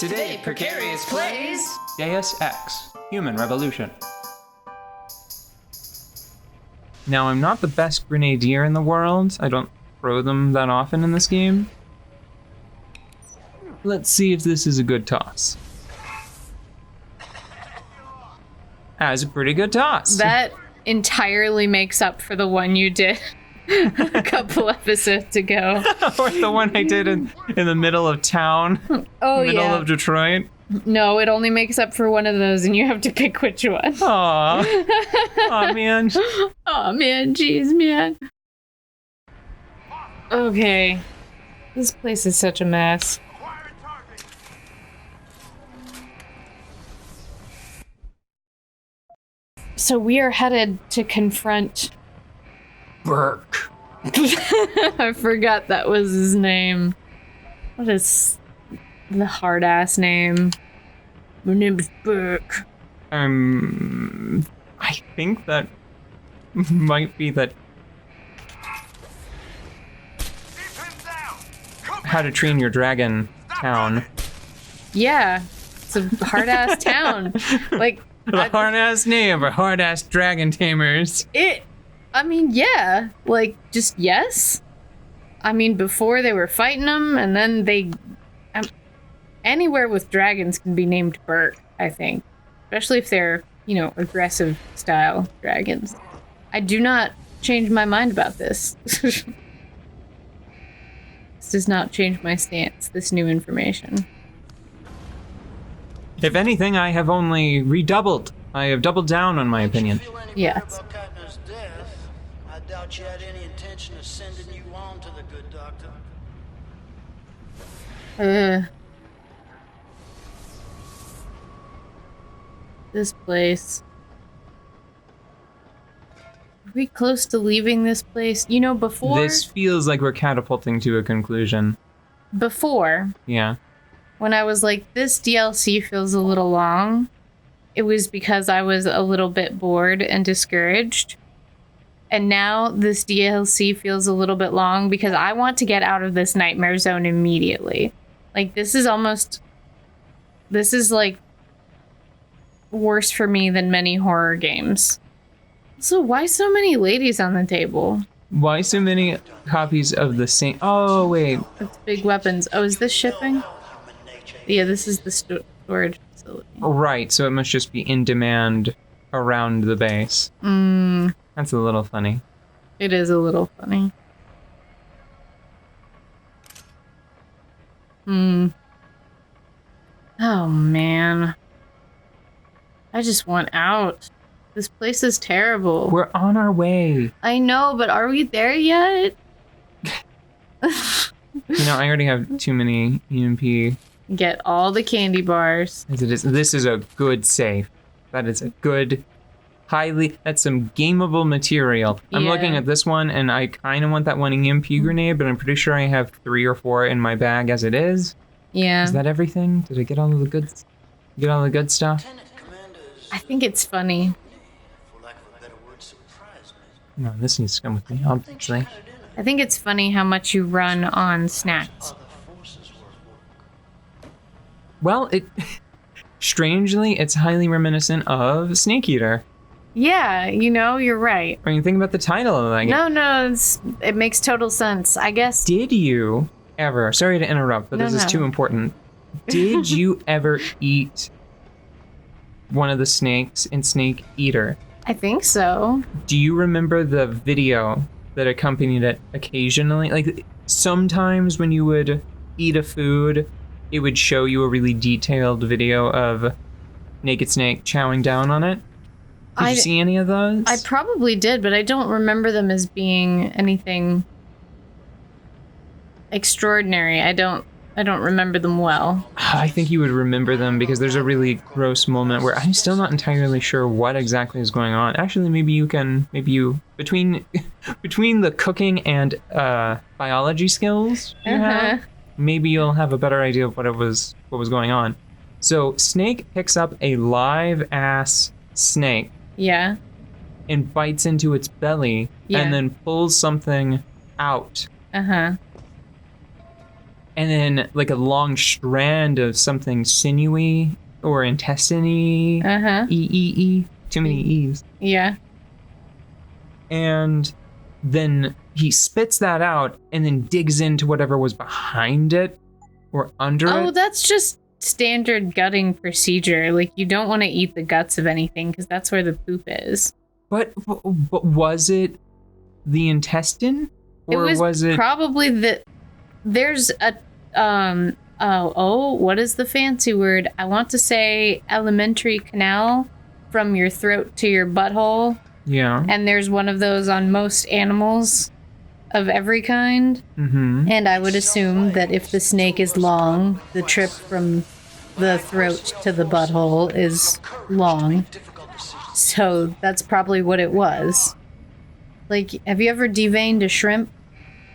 Today, Precarious plays Deus Ex, Human Revolution. Now, I'm not the best grenadier in the world. I don't throw them that often in this game. Let's see if this is a good toss. That's a pretty good toss. That entirely makes up for the one you did a couple episodes ago. Or the one I did in the middle of town. Oh, middle yeah. of Detroit. No, it only makes up for one of those, and you have to pick which one. Aw. Aw, man. Oh man, jeez, man. Okay. This place is such a mess. So we are headed to confront... Burke. I forgot that was his name. What is the hard-ass name? My name is Burke. I think that might be that. How to Train Your Dragon town. Yeah, it's a hard-ass town. Like, The hard-ass name for hard-ass dragon tamers. I mean, yeah. Like, just yes. I mean, before they were fighting them, and then they... anywhere with dragons can be named Burke, I think. Especially if they're, you know, aggressive style dragons. I do not change my mind about this. This does not change my stance, this new information. If anything, I have only redoubled. I have doubled down on my opinion. Yes. I doubt you had any intention of sending you on to the good doctor. This place. Are we close to leaving this place? You know, before... This feels like we're catapulting to a conclusion. Before, Yeah. when I was like, this DLC feels a little long, it was because I was a little bit bored and discouraged. And now this DLC feels a little bit long because I want to get out of this nightmare zone immediately. Like, this is like worse for me than many horror games. So why so many ladies on the table? Why so many copies of the same? Oh, wait. That's big weapons. Oh, is this shipping? Yeah, this is the storage facility. Right, so it must just be in demand around the base. That's a little funny. It is a little funny. Oh, man. I just want out. This place is terrible. We're on our way. I know, but are we there yet? You know, I already have too many EMP. Get all the candy bars. As it is. This is a good save. That is a good, that's some gameable material. I'm Yeah. looking at this one, and I kind of want that one EMP grenade, but I'm pretty sure I have 3 or 4 in my bag as it is. Yeah. Is that everything? Did I get all of the good? Get all the good stuff? I think it's funny. For lack of a better word, surprised me. No, this needs to come with me, obviously. I think it's funny how much you run on snacks. Well, strangely, it's highly reminiscent of Snake Eater. Yeah, you know, you're right. I mean, think about the title of that game. No, it makes total sense. I guess. Did you ever, sorry to interrupt, but this is too important. Did you ever eat one of the snakes in Snake Eater? I think so. Do you remember the video that accompanied it occasionally? Like, sometimes when you would eat a food, it would show you a really detailed video of Naked Snake chowing down on it. Did you see any of those? I probably did, but I don't remember them as being anything extraordinary. I don't remember them well. I think you would remember them because there's a really gross moment where I'm still not entirely sure what exactly is going on. Actually, between the cooking and biology skills you have, maybe you'll have a better idea of what was going on. So Snake picks up a live ass snake. Yeah. And bites into its belly and then pulls something out. Uh-huh. and then like a long strand of something sinewy or intestine-y. E. Too many E's. Yeah. And then he spits that out and then digs into whatever was behind it or under it. Oh, that's just standard gutting procedure. Like, you don't want to eat the guts of anything because that's where the poop is. But was it the intestine? Or was it probably the... There's a... what is the fancy word? I want to say alimentary canal from your throat to your butthole. Yeah. And there's one of those on most animals of every kind. Mm-hmm. And I would assume that if the snake is long, the trip from the throat to the butthole is long. So that's probably what it was. Like, have you ever deveined a shrimp?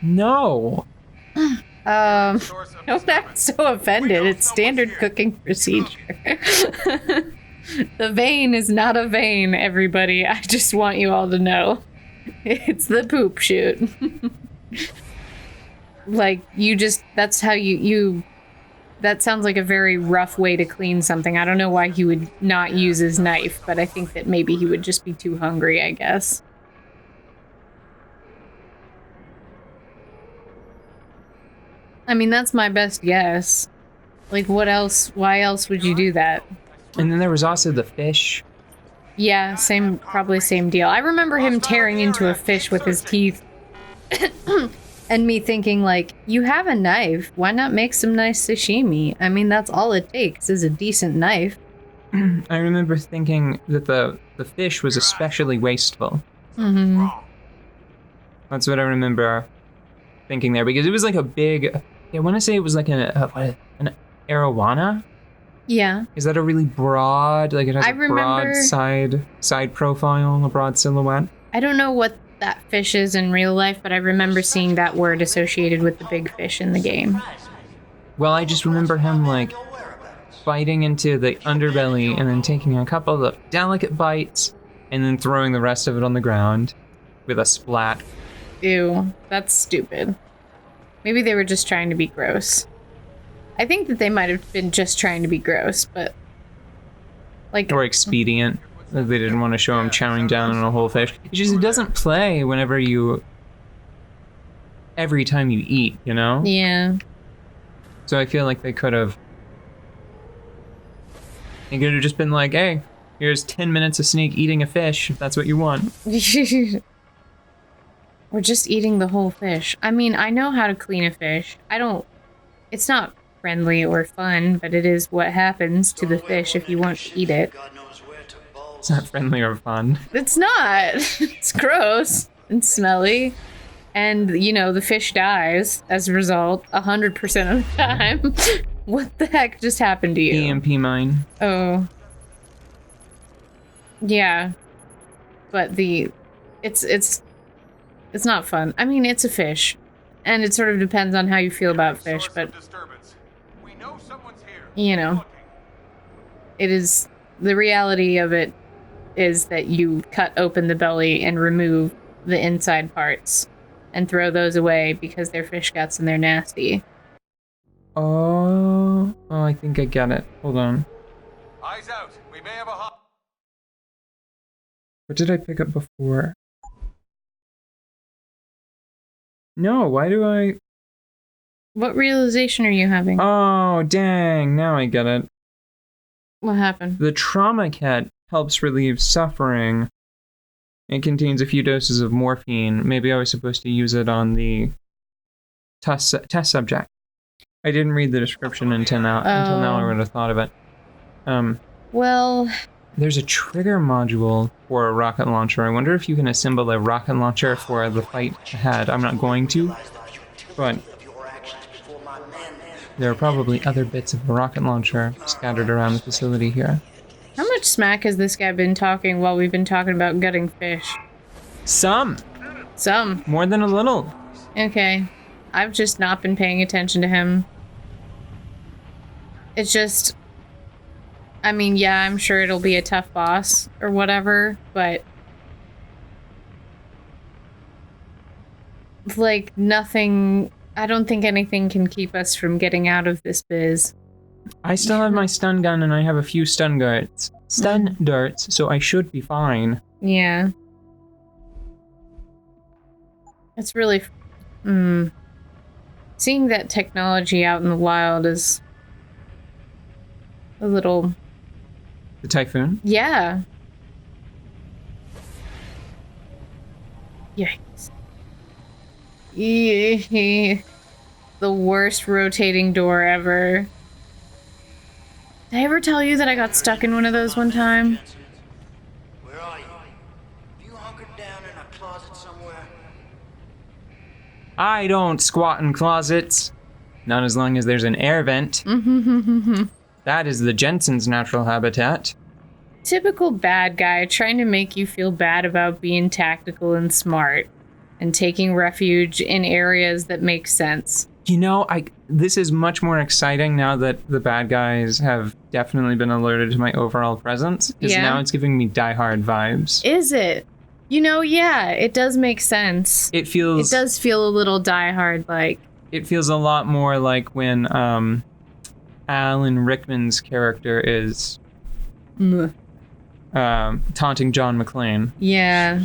No. Don't act so offended. It's standard cooking procedure. The vein is not a vein, everybody. I just want you all to know. It's the poop chute. Like, that's how you that sounds like a very rough way to clean something. I don't know why he would not use his knife, but I think that maybe he would just be too hungry, I guess. I mean, that's my best guess. Like, what else? Why else would you do that? And then there was also the fish. Yeah, probably same deal. I remember him tearing into a fish with his teeth. And me thinking, like, you have a knife. Why not make some nice sashimi? I mean, that's all it takes is a decent knife. I remember thinking that the fish was especially wasteful. Mm-hmm. That's what I remember thinking there, because it was like a big... I want to say it was like an arowana? Yeah. Is that a really broad, like it has broad side profile, a broad silhouette? I don't know what that fish is in real life, but I remember seeing that word associated with the big fish in the game. Well, I just remember him, like, biting into the underbelly and then taking a couple of delicate bites and then throwing the rest of it on the ground with a splat. Ew, that's stupid. Maybe they were just trying to be gross. I think that they might have been just trying to be gross, but... like, or expedient. They didn't want to show him chowing down on a whole fish. It's just, it doesn't play every time you eat, you know? Yeah. So I feel like they could have just been like, hey, here's 10 minutes of Snake eating a fish, if that's what you want. Or just eating the whole fish. I mean, I know how to clean a fish. It's not friendly or fun, but it is what happens to the fish if you want to eat it. It's not friendly or fun. It's not. It's gross and smelly. And, you know, the fish dies as a result 100% of the time. What the heck just happened to you? EMP mine. Oh. Yeah. But it's not fun. I mean, it's a fish. And it sort of depends on how you feel about fish, but... you know. It is... the reality of it is that you cut open the belly and remove the inside parts and throw those away because they're fish guts and they're nasty. Oh, I think I get it. Hold on. Eyes out. We may have a hot. What did I pick up before? No, why do I... What realization are you having? Oh, dang. Now I get it. What happened? The trauma kit helps relieve suffering. It contains a few doses of morphine. Maybe I was supposed to use it on the test subject. I didn't read the description until now. Until now, I would have thought of it. Well... there's a trigger module for a rocket launcher. I wonder if you can assemble a rocket launcher for the fight ahead. I'm not going to, but there are probably other bits of a rocket launcher scattered around the facility here. How much smack has this guy been talking while we've been talking about gutting fish? Some. More than a little. Okay. I've just not been paying attention to him. It's just... I mean, yeah, I'm sure it'll be a tough boss or whatever, but... like, nothing I don't think anything can keep us from getting out of this biz. I still have my stun gun and I have a few stun darts. Stun darts, so I should be fine. Yeah. It's really... Seeing that technology out in the wild is... a little... The Typhoon? Yeah. Yikes. The worst rotating door ever. Did I ever tell you that I got stuck in one of those one time? Where are you? Have you hunkered down in a closet somewhere? I don't squat in closets. Not as long as there's an air vent. That is the Jensen's natural habitat. Typical bad guy trying to make you feel bad about being tactical and smart and taking refuge in areas that make sense. You know, this is much more exciting now that the bad guys have definitely been alerted to my overall presence. Because Yeah. now it's giving me Die Hard vibes. Is it? You know, yeah, it does make sense. It feels... It does feel a little Die Hard like. It feels a lot more like when Alan Rickman's character is taunting John McClane. Yeah.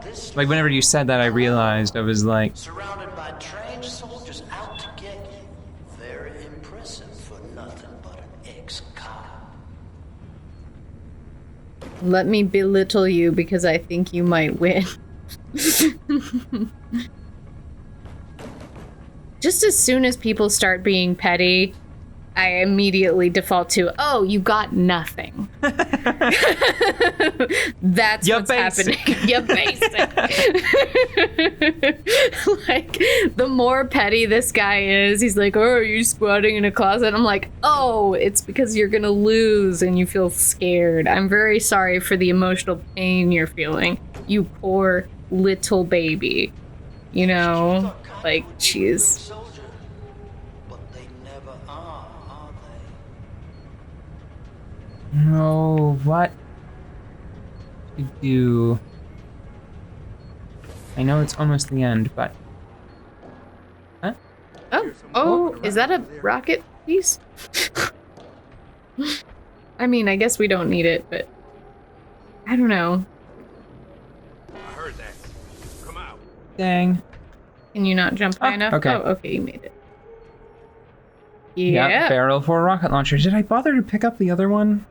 This Like, whenever you said that, I realized I was like, surrounded by trained soldiers out to get you. Very impressive for nothing but an ex-cop. Let me belittle you because I think you might win. Just as soon as people start being petty, I immediately default to, oh, you got nothing. That's You're what's basic. happening. You're basic. Like, the more petty this guy is, he's like, oh, are you squatting in a closet? I'm like, oh, it's because you're gonna lose and you feel scared. I'm very sorry for the emotional pain you're feeling. You poor little baby. You know? Like, jeez. Soldier. But they never are they? no, what to do? I know it's almost the end, but... Huh? Oh, is that a rocket piece? I mean, I guess we don't need it, but I don't know. I heard that. Come out. Dang. Can you not jump high enough? okay. Oh, okay, you made it. Yeah, Yeah, barrel for a rocket launcher. Did I bother to pick up the other one?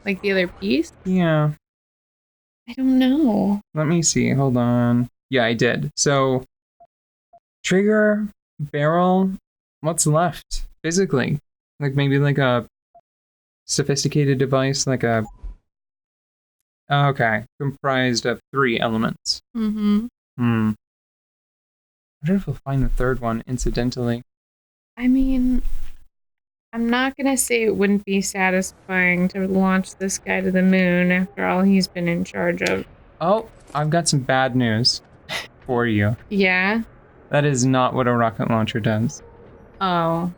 like the other piece? Yeah. I don't know. Let me see. Hold on. Yeah, I did. So, trigger, barrel, what's left physically? Like maybe like a sophisticated device, like a... Okay, comprised of 3 elements. Mm-hmm. I wonder if we'll find the third one incidentally. I mean, I'm not gonna say it wouldn't be satisfying to launch this guy to the moon after all he's been in charge of. Oh, I've got some bad news for you. Yeah? That is not what a rocket launcher does. Oh.